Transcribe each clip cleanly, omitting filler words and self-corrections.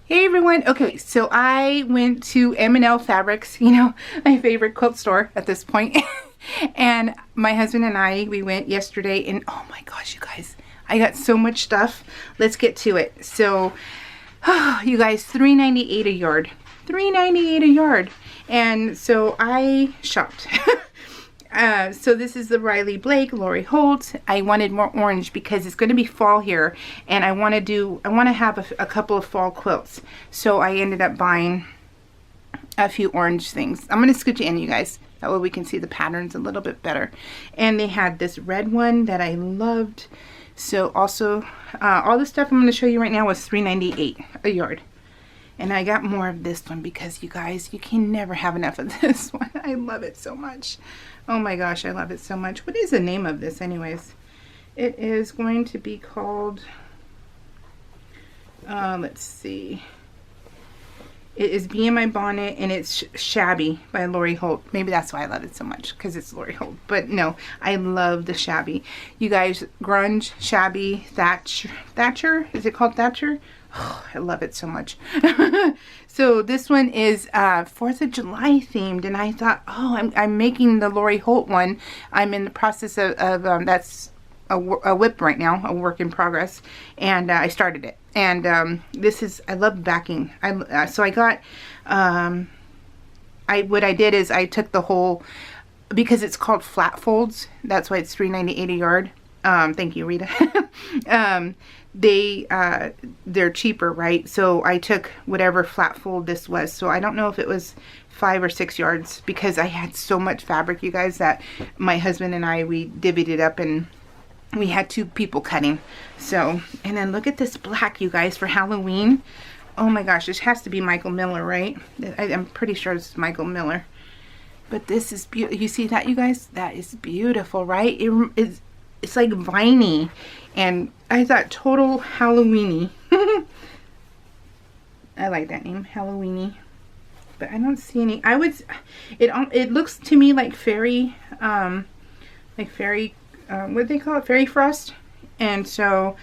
Hey everyone. Okay, so I went to M&L Fabrics, you know, my favorite quilt store at this point. And my husband and I, we went yesterday and oh my gosh, you guys, I got so much stuff. Let's get to it. So, you guys, $3.98 a yard. $3.98 a yard. And so I shopped. So this is the Riley Blake, Lori Holt. I wanted more orange because it's going to be fall here, and I want to have a couple of fall quilts. So I ended up buying a few orange things. I'm going to scooch it in, you guys. That way we can see the patterns a little bit better. And they had this red one that I loved. So also, all the stuff I'm going to show you right now was $3.98 a yard. And I got more of this one because you guys, you can never have enough of this one. I love it so much. Oh my gosh, I love it so much. What is the name of this anyways? It is going to be called, let's see. It is Be in My Bonnet, and it's Shabby by Lori Holt. Maybe that's why I love it so much, because it's Lori Holt. But no, I love the Shabby. You guys, grunge, shabby, Thatcher. Is it called Thatcher? Oh, I love it so much. So this one is 4th of July themed, and I thought, oh, I'm making the Lori Holt one. I'm in the process of that's a whip right now, a work in progress, and I started it. And this is, I love backing. So I got, what I did is I took the whole, because it's called flat folds, that's why it's $3.98 a yard. Thank you, Rita. They're cheaper, right? So I took whatever flat fold this was. So I don't know if it was 5 or 6 yards, because I had so much fabric, you guys, that my husband and I, we divvied it up, and we had 2 people cutting. So, and then look at this black, you guys, for Halloween. Oh my gosh, this has to be Michael Miller, right? I'm pretty sure it's Michael Miller. But this is beautiful. You see that, you guys? That is beautiful, right? It's like viney, and I thought total Halloweeny. I like that name, Halloweeny. But I don't see any. It looks to me like fairy, what do they call it? Fairy frost. And so,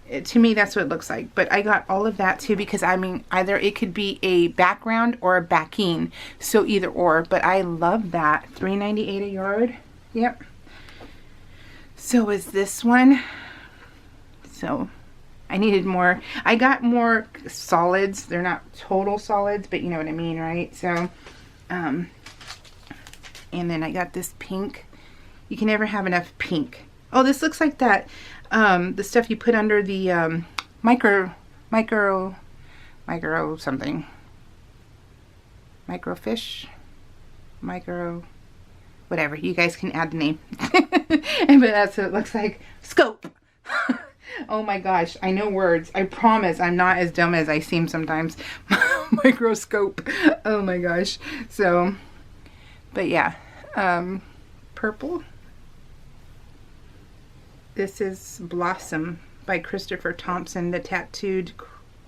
to me, that's what it looks like. But I got all of that too, because I mean, either it could be a background or a backing. So either or. But I love that. $3.98 a yard. Yep. So is this one. So I needed more. I got more solids. They're not total solids, but you know what I mean, right? So, and then I got this pink. You can never have enough pink. Oh, this looks like that, the stuff you put under the micro something. Microfiche? Micro, whatever. You guys can add the name. But that's what it looks like. Scope. Oh my gosh, I know words. I promise I'm not as dumb as I seem sometimes. Microscope. Oh my gosh. So, but yeah. Purple. This is Blossom by Christopher Thompson, the tattooed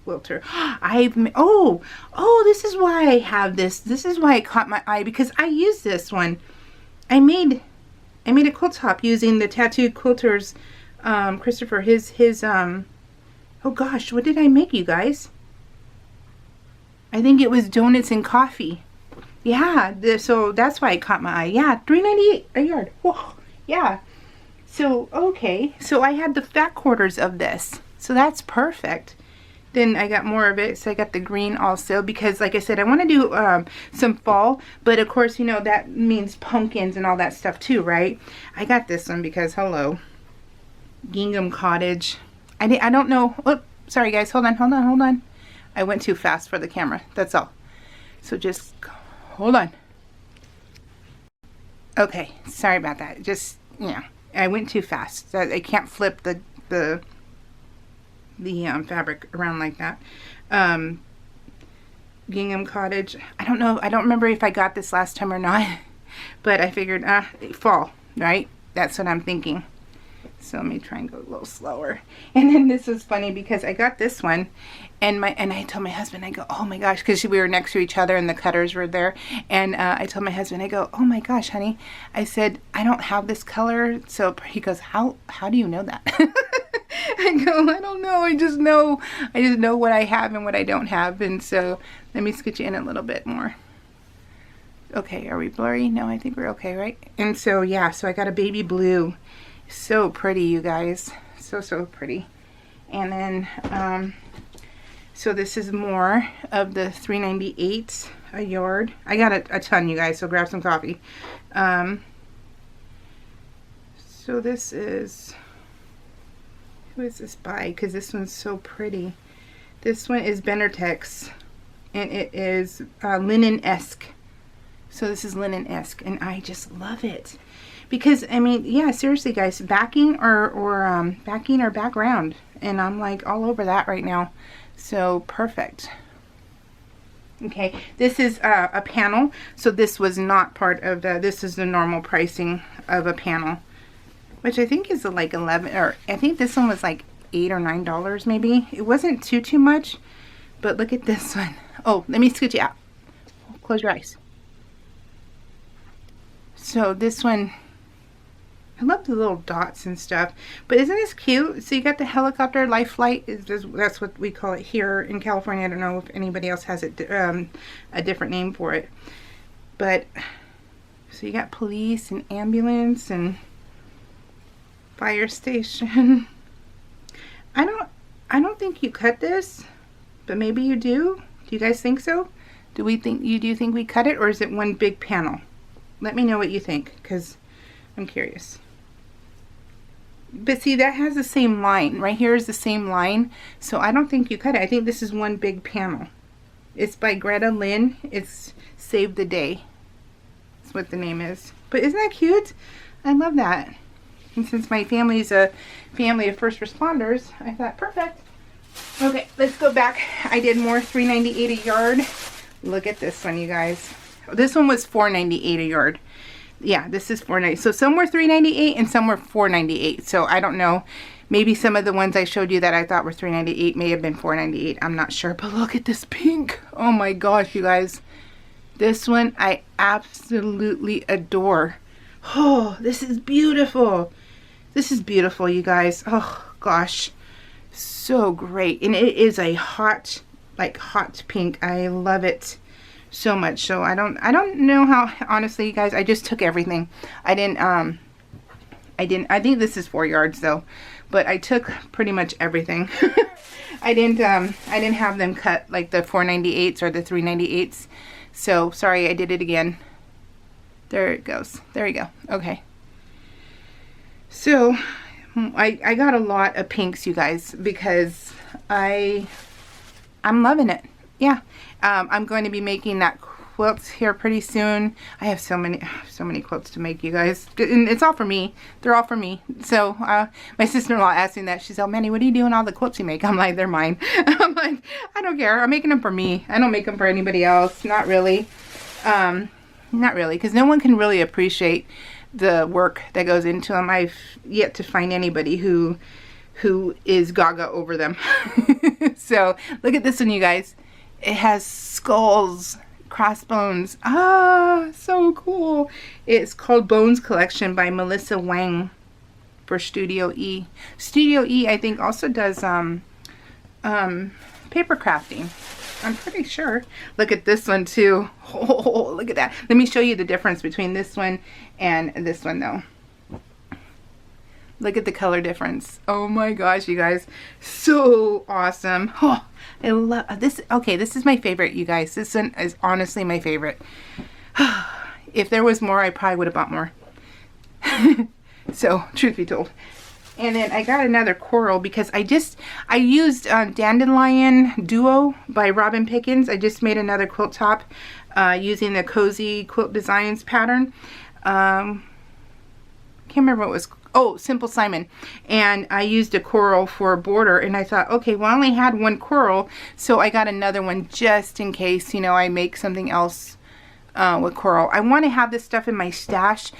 quilter. This is why I have this. This is why it caught my eye, because I used this one. I made a quilt top using the tattooed quilters, Christopher, his oh gosh, what did I make, you guys? I think it was donuts and coffee. Yeah, so that's why it caught my eye. Yeah, $3.98 a yard. Whoa, yeah. So, okay. So I had the fat quarters of this. So that's perfect. Then I got more of it. So I got the green also, because like I said, I want to do some fall. But of course, you know, that means pumpkins and all that stuff too, right? I got this one because, hello. Gingham Cottage. I don't know. Oh, sorry guys. Hold on. I went too fast for the camera. That's all. So just hold on. Okay. Sorry about that. Just, yeah. I went too fast. I can't flip the fabric around like that. Gingham Cottage. I don't know. I don't remember if I got this last time or not. But I figured, fall, right? That's what I'm thinking. So let me try and go a little slower. And then this was funny because I got this one, and I told my husband, I go, oh my gosh, because we were next to each other and the cutters were there. And I told my husband, I go, oh my gosh, honey. I said, I don't have this color. So he goes, how do you know that? I go, I don't know. I just know what I have and what I don't have. And so let me scoot you in a little bit more. Okay, are we blurry? No, I think we're okay, right? And so, yeah, so I got a baby blue. So pretty, you guys. So pretty. And then, so this is more of the $3.98 a yard. I got a ton, you guys, so grab some coffee. So this is, who is this by? Because this one's so pretty. This one is Benartex, and it is linen-esque. So this is linen-esque, and I just love it. Because, I mean, yeah, seriously, guys, backing or background. And I'm like all over that right now. So perfect. Okay, this is a panel. So this was not part of the, this is the normal pricing of a panel, which I think is like 11, or I think this one was like $8 or $9 maybe. It wasn't too much, but look at this one. Oh, let me scoot you out. Close your eyes. So this one, I love the little dots and stuff, but isn't this cute? So you got the helicopter life flight, that's what we call it here in California. I don't know if anybody else has it, a different name for it. But so you got police and ambulance and fire station. I don't think you cut this, but maybe you do. Do you guys think so? Do you think we cut it, or is it one big panel? Let me know what you think, because I'm curious. But see, that has the same line. Right here is the same line. So I don't think you cut it. I think this is one big panel. It's by Greta Lynn. It's Save the Day. That's what the name is. But isn't that cute? I love that. And since my family's a family of first responders, I thought, perfect. Okay, let's go back. I did more $3.98 a yard. Look at this one, you guys. This one was $4.98 a yard. Yeah, this is $4.98. So some were $3.98 and some were $4.98. So I don't know. Maybe some of the ones I showed you that I thought were $3.98 may have been $4.98. I'm not sure. But look at this pink. Oh my gosh, you guys. This one I absolutely adore. Oh, this is beautiful. This is beautiful, you guys. Oh gosh. So great. And it is a hot, like hot pink. I love it so much. So I don't know how, honestly, you guys, I just took everything. I think this is 4 yards though, but I took pretty much everything. I didn't have them cut like the 4.98s or the 3.98s. So sorry, I did it again. There it goes. There you go. Okay. So I got a lot of pinks, you guys, because I'm loving it. Yeah. I'm going to be making that quilt here pretty soon. I have so many quilts to make, you guys. And it's all for me. They're all for me. So my sister-in-law asked me that. She said, "Oh, Manny, what are you doing all the quilts you make?" I'm like, "They're mine." I'm like, I don't care. I'm making them for me. I don't make them for anybody else. Not really. Not really, because no one can really appreciate the work that goes into them. I've yet to find anybody who is gaga over them. So look at this one, you guys. It has skulls, crossbones. Ah, so cool. It's called Bones Collection by Melissa Wang for Studio E. Studio E, I think, also does paper crafting. I'm pretty sure. Look at this one too. Oh, look at that. Let me show you the difference between this one and this one though. Look at the color difference. Oh my gosh, you guys. So awesome. Oh, I love this. Okay, this is my favorite, you guys. This one is honestly my favorite. If there was more, I probably would have bought more. So, truth be told. And then I got another coral because I used Dandelion Duo by Robin Pickens. I just made another quilt top using the Cozy Quilt Designs pattern. Can't remember what it was. Oh, Simple Simon. And I used a coral for a border, and I thought, okay, well, I only had one coral, so I got another one just in case, you know, I make something else with coral. I want to have this stuff in my stash.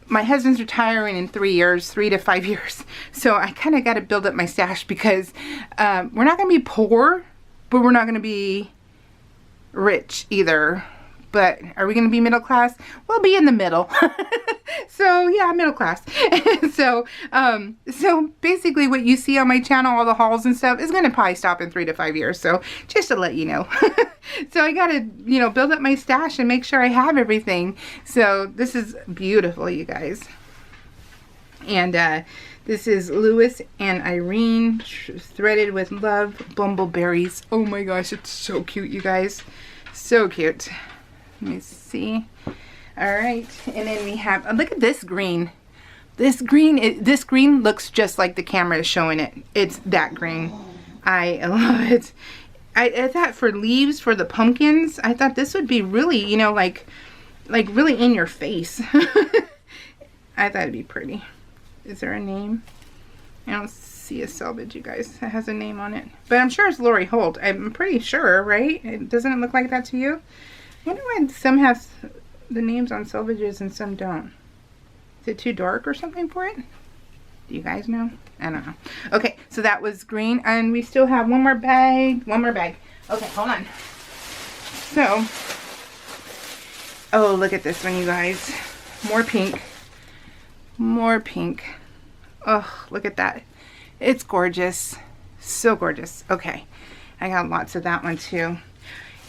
My husband's retiring in 3 years, 3 to 5 years. So I kind of got to build up my stash because we're not going to be poor, but we're not going to be rich either. but are we going to be middle class? We'll be in the middle. So yeah, middle class. So basically what you see on my channel, all the hauls and stuff, is going to probably stop in 3 to 5 years. So just to let you know. So I got to, you know, build up my stash and make sure I have everything. So this is beautiful, you guys. And this is Lewis and Irene, threaded with love, bumbleberries. Oh my gosh, it's so cute, you guys. So cute. Let me see. All right, and then we have, look at this green. This green looks just like the camera is showing it. It's that green. I love it. I thought for leaves for the pumpkins, I thought this would be really, you know, like really in your face. I thought it'd be pretty. Is there a name? I don't see a selvage, you guys. It has a name on it. But I'm sure it's Lori Holt. I'm pretty sure, right? Doesn't it look like that to you? I wonder why some have the names on selvages and some don't. Is it too dark or something for it? Do you guys know? I don't know. Okay, so that was green. And we still have one more bag. One more bag. Okay, hold on. So, oh, look at this one, you guys. More pink. More pink. Oh, look at that. It's gorgeous. So gorgeous. Okay, I got lots of that one too.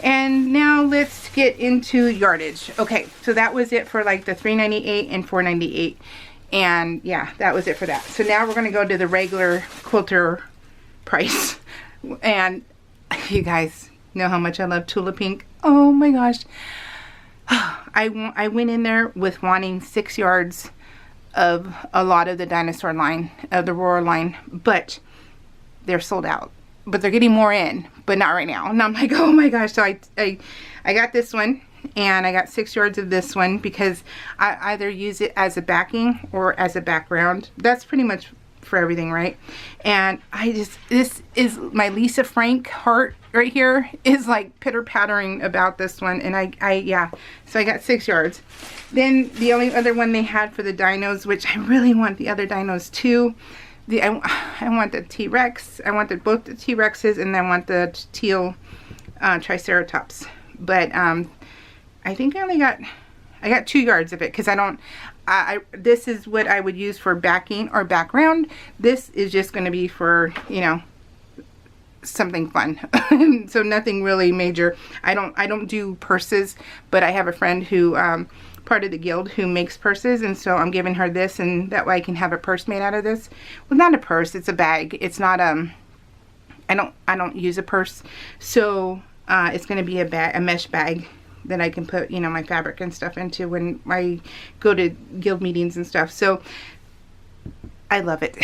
And now let's get into yardage. Okay, so that was it for like the $3.98 and $4.98. And yeah, that was it for that. So now we're going to go to the regular quilter price. And you guys know how much I love Tula Pink. Oh my gosh. I went in there with wanting 6 yards of a lot of the dinosaur line, of the Roar line, but they're sold out. But they're getting more in, but not right now. And I'm like, oh my gosh. So I got this one, and I got 6 yards of this one because I either use it as a backing or as a background. That's pretty much for everything, right? And this is my Lisa Frank heart right here is like pitter-pattering about this one. And yeah, so I got 6 yards. Then the only other one they had for the dinos, which I really want the other dinos too. I want the T-Rex. I want both the T-Rexes, and I want the teal Triceratops. But I think I got 2 yards of it because this is what I would use for backing or background. This is just going to be for, you know, something fun. So nothing really major. I don't do purses, but I have a friend who part of the guild who makes purses, and so I'm giving her this, and that way I can have a purse made out of this. Well, not a purse, it's a bag. It's not I don't use a purse, so it's going to be a mesh bag that I can put, you know, my fabric and stuff into when I go to guild meetings and stuff. So I love it.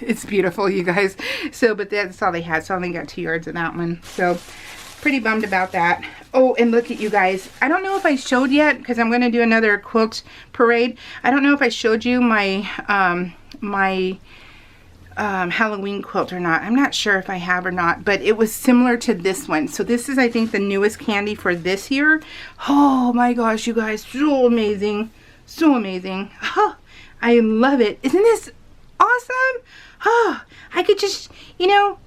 It's beautiful, you guys. So, but that's all they had, so I only got 2 yards of that one. So pretty bummed about that. Oh, and look at you guys. I don't know if I showed yet because I'm going to do another quilt parade. I don't know if I showed you my Halloween quilt or not. I'm not sure if I have or not, but it was similar to this one. So this is, I think, the newest candy for this year. Oh my gosh, you guys, so amazing. So amazing. Oh, I love it. Isn't this awesome? Oh, I could just, you know,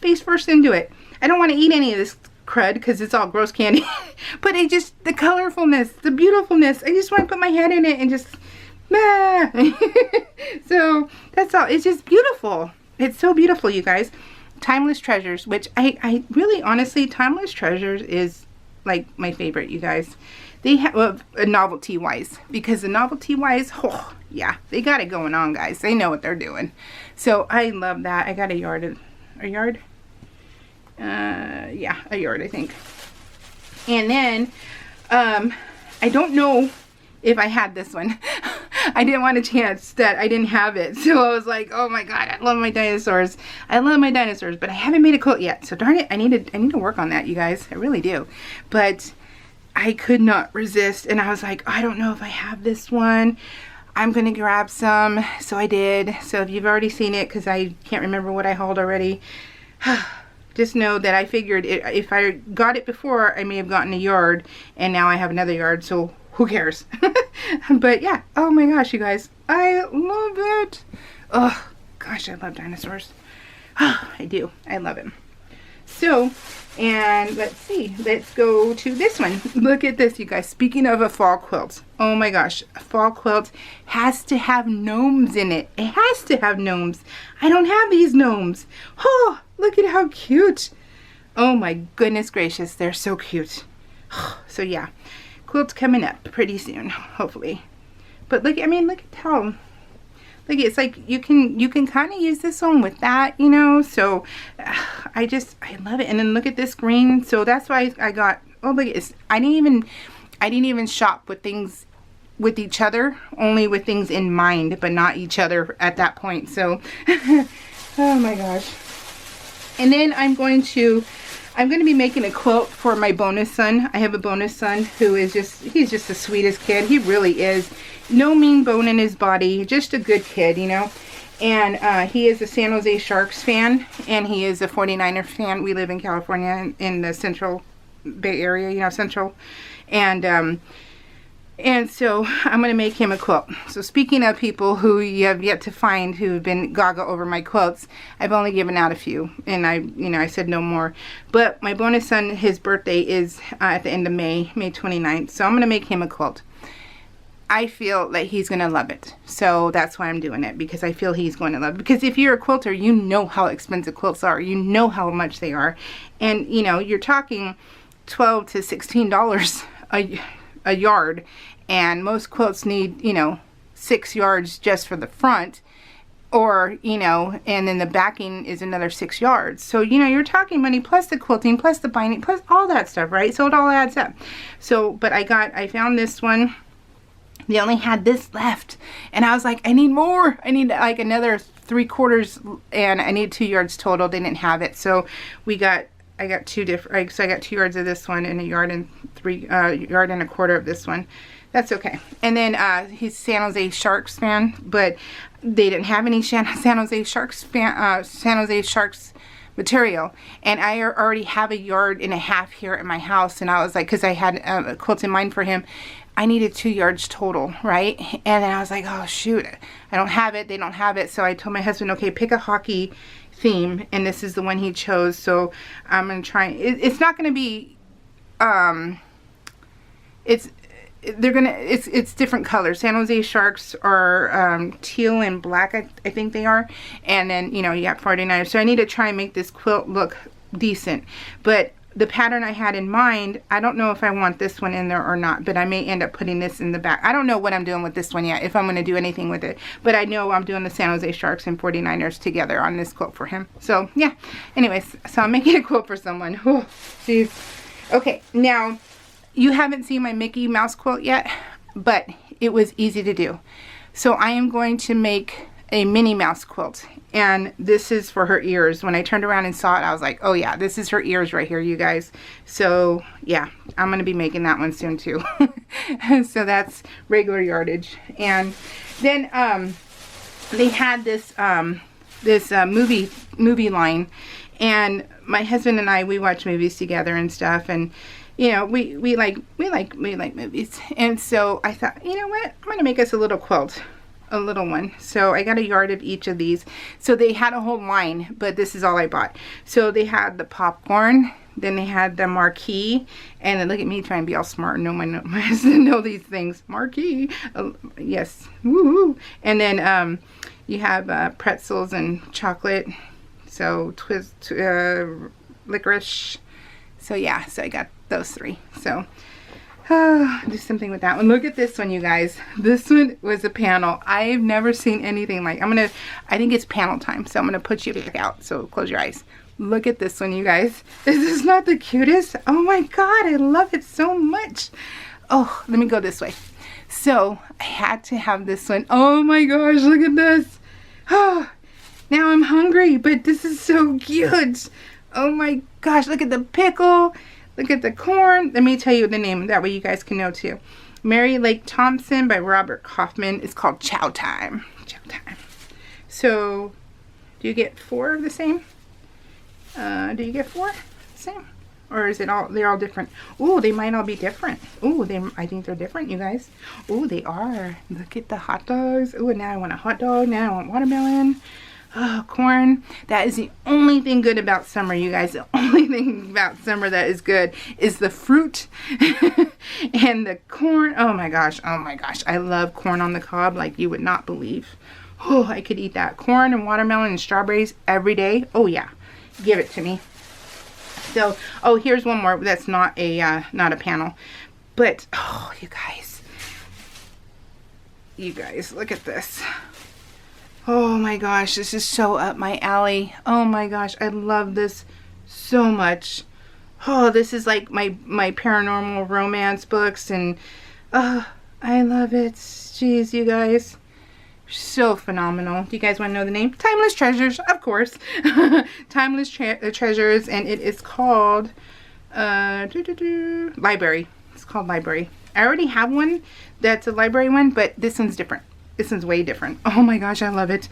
face first into it. I don't want to eat any of this crud because it's all gross candy. But the colorfulness, the beautifulness, I just want to put my head in it and just, so that's all. It's just beautiful. It's so beautiful, you guys. Timeless Treasures, which I really, honestly, Timeless Treasures is like my favorite, you guys. They have novelty wise, because the novelty wise, oh yeah, they got it going on, guys. They know what they're doing. So I love that. I got a yard, yeah, a yard, I think. And then I don't know if I had this one. I didn't want a chance that I didn't have it. So I was like, oh my god, I love my dinosaurs. I love my dinosaurs, but I haven't made a quilt yet. So darn it, I need to work on that, you guys. I really do. But I could not resist, and I was like, I don't know if I have this one. I'm gonna grab some. So I did. So if you've already seen it, because I can't remember what I hauled already, just know that I figured if I got it before, I may have gotten a yard, and now I have another yard, so who cares? But yeah, oh my gosh, you guys, I love it. Oh gosh, I love dinosaurs. I do. I love it. So, and let's see, let's go to this one. Look at this, you guys. Speaking of a fall quilt, oh my gosh, a fall quilt has to have gnomes in it. It has to have gnomes. I don't have these gnomes. Oh, look at how cute. Oh my goodness gracious, they're so cute. So yeah, quilt's coming up pretty soon, hopefully. But look, I mean, look at how, look, it's like you can kind of use this one with that, you know. So I love it. And then look at this green. So that's why I got, oh look, it's, I didn't even shop with things with each other, only with things in mind, but not each other at that point. So oh my gosh. And then I'm going to be making a quilt for my bonus son. I have a bonus son who is he's just the sweetest kid. He really is. No mean bone in his body. Just a good kid, you know. And he is a San Jose Sharks fan. And he is a 49er fan. We live in California in the Central Bay Area, you know, Central. And so I'm going to make him a quilt. So speaking of people who you have yet to find who have been gaga over my quilts, I've only given out a few. And I said no more. But my bonus son, his birthday is at the end of May 29th. So I'm going to make him a quilt. I feel that he's going to love it. So that's why I'm doing it. Because I feel he's going to love it. Because if you're a quilter, you know how expensive quilts are. You know how much they are. And, you know, you're talking $12 to $16 a yard, and most quilts need, you know, 6 yards just for the front, or, you know, and then the backing is another 6 yards. So, you know, you're talking money plus the quilting plus the binding plus all that stuff, right? So it all adds up. So, but I found this one. They only had this left, and I was like, I need more. I need like another 3/4, and I need 2 yards total. They didn't have it, so I got two different, so I got 2 yards of this one and a yard and 1/4 of this one. That's okay. And then he's San Jose Sharks fan, but they didn't have any San Jose Sharks material, and I already have a yard and a half here at my house. And I was like, because I had a quilt in mind for him, I needed 2 yards total, right? And then I was like, oh shoot, I don't have it. They don't have it. So I told my husband, okay, pick a hockey theme, and this is the one he chose. So I'm gonna try. It's not gonna be it's different colors. San Jose Sharks are teal and black, I think they are. And then, you know, you got 49. So I need to try and make this quilt look decent. But the pattern I had in mind, I don't know if I want this one in there or not, but I may end up putting this in the back. I don't know what I'm doing with this one yet, if I'm going to do anything with it. But I know I'm doing the San Jose Sharks and 49ers together on this quilt for him. So, yeah. Anyways, so I'm making a quilt for someone. Oh, jeez. Okay, now, you haven't seen my Mickey Mouse quilt yet, but it was easy to do. So I am going to make a Minnie Mouse quilt, and this is for her ears. When I turned around and saw it, I was like, oh yeah, this is her ears right here, you guys. So yeah, I'm gonna be making that one soon too. So that's regular yardage. And then they had this movie line, and my husband and I, we watch movies together and stuff, and you know, we like movies. And so I thought, you know what, I'm gonna make us a little quilt, a little one. So I got a yard of each of these. So they had a whole line, but this is all I bought. So they had the popcorn, then they had the marquee, and then look at me trying to be all smart and know these things. Marquee, yes, woo. And then you have pretzels and chocolate, so licorice. So yeah, so I got those 3. So do something with that one. Look at this one, you guys. This one was a panel. I've never seen anything like. I think it's panel time, so I'm gonna put you back out. So close your eyes. Look at this one, you guys. Is this not the cutest? Oh my god, I love it so much. Oh, let me go this way. So I had to have this one. Oh my gosh, look at this. Oh, now I'm hungry, but this is so cute. Oh my gosh, look at the pickle. Look at the corn. Let me tell you the name. That way you guys can know too. Mary Lake Thompson by Robert Kaufman. It's called Chow Time. Chow Time. So, do you get 4 of the same? Do you get 4 the same? Or is it all, they're all different? Ooh, they might all be different. Ooh, I think they're different, you guys. Ooh, they are. Look at the hot dogs. Ooh, now I want a hot dog. Now I want watermelon. Oh, corn. That is the only thing good about summer, you guys. The only thing about summer that is good is the fruit and the corn. Oh my gosh. Oh my gosh. I love corn on the cob like you would not believe. Oh, I could eat that. Corn and watermelon and strawberries every day. Oh yeah. Give it to me. So, oh, here's one more that's not a panel. But, oh, you guys, look at this. Oh my gosh, this is so up my alley. Oh my gosh, I love this so much. Oh, this is like my paranormal romance books, and I love it. Jeez, you guys. So phenomenal. Do you guys want to know the name? Timeless Treasures, of course. Timeless Treasures, and it is called Library. It's called Library. I already have one that's a library one, but this one's different. This one's way different. Oh my gosh, I love it.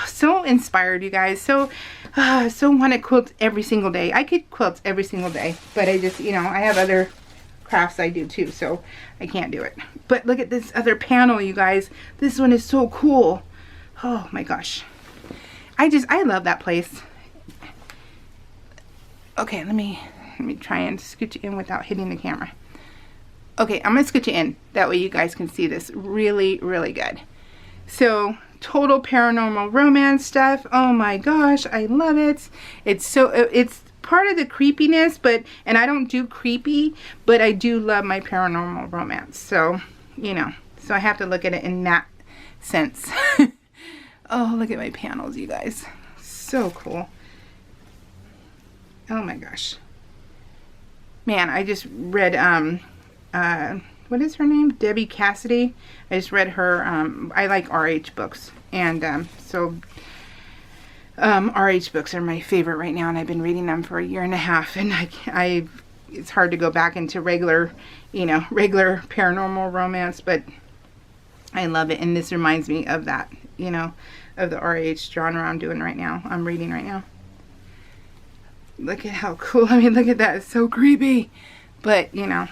So inspired, you guys. So want to quilt every single day. I could quilt every single day, but I just, you know, I have other crafts I do too, so I can't do it. But look at this other panel, you guys. This one is so cool. Oh my gosh. I love that place. Okay, let me try and scoot you in without hitting the camera. Okay, I'm going to scoot you in. That way you guys can see this really, really good. So, total paranormal romance stuff. Oh my gosh, I love it. It's part of the creepiness, and I don't do creepy, but I do love my paranormal romance. So, you know, so I have to look at it in that sense. Oh, look at my panels, you guys. So cool. Oh my gosh. Man, I just read, what is her name? Debbie Cassidy. I just read her, I like RH books. And so RH books are my favorite right now, and I've been reading them for a year and a half, and it's hard to go back into regular paranormal romance, but I love it, and this reminds me of that, you know, of the RH genre I'm reading right now. Look at how cool. I mean, look at that. It's so creepy, but you know,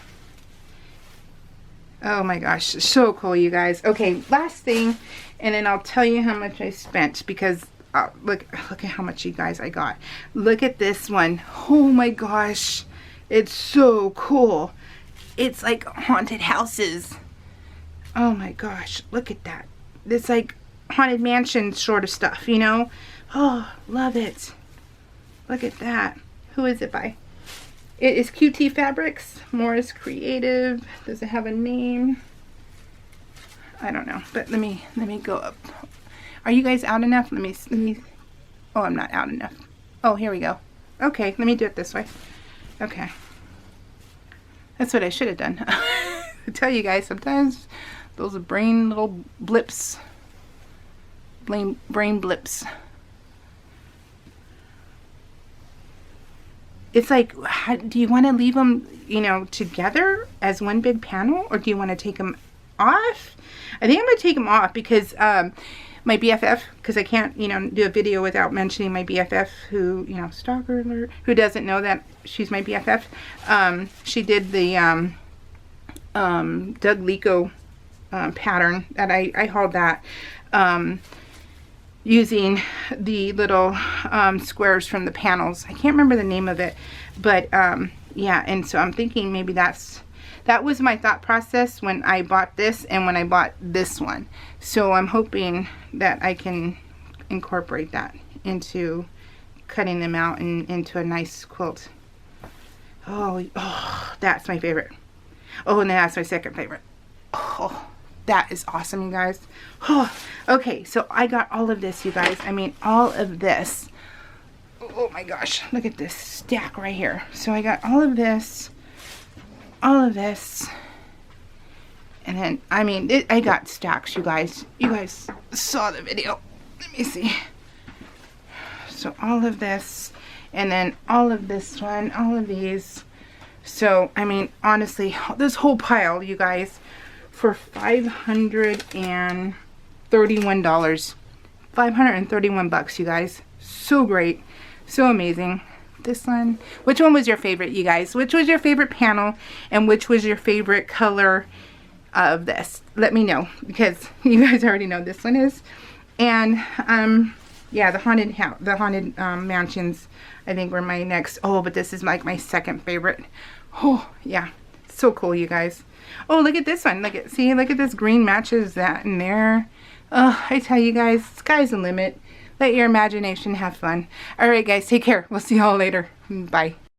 oh my gosh, so cool, you guys. Okay, last thing, and then I'll tell you how much I spent, because look at how much, you guys, I got. Look at this one. Oh my gosh, it's so cool. It's like haunted houses. Oh my gosh, look at that. It's like haunted mansion sort of stuff, you know. Oh, love it. Look at that. Who is it by? It is QT Fabrics. Morris Creative. Does it have a name? I don't know, but let me go up. Are you guys out enough? Let me. Oh, I'm not out enough. Oh, here we go. Okay, let me do it this way. Okay. That's what I should have done. I tell you guys, sometimes those are brain little blips. Brain blips. It's like, do you want to leave them, you know, together as one big panel, or do you want to take them off? I think I'm going to take them off, because my BFF, because I can't, you know, do a video without mentioning my BFF, who, you know, stalker alert, who doesn't know that she's my BFF. She did the Doug Lico pattern that I hauled that. Using the little squares from the panels. I can't remember the name of it, but yeah, and so I'm thinking maybe that was my thought process when I bought this and when I bought this one. So I'm hoping that I can incorporate that into cutting them out and into a nice quilt. Oh, that's my favorite. Oh, and then that's my second favorite. Oh, that is awesome, you guys. Oh, okay, so I got all of this, you guys. I mean, all of this. Oh my gosh, look at this stack right here. So I got all of this, and then, I mean, I got stacks, you guys. You guys saw the video. Let me see. So all of this, and then all of this one, all of these. So, I mean, honestly, this whole pile, you guys, for $531. $531, you guys. So great. So amazing. This one. Which one was your favorite, you guys? Which was your favorite panel? And which was your favorite color of this? Let me know, because you guys already know this one is. And Yeah, the haunted mansions, I think, were my next. Oh, but this is like my second favorite. Oh, yeah. So cool, you guys. Oh, look at this one. Look at this green matches that in there. Oh, I tell you guys, sky's the limit. Let your imagination have fun. All right, guys, take care. We'll see y'all later. Bye.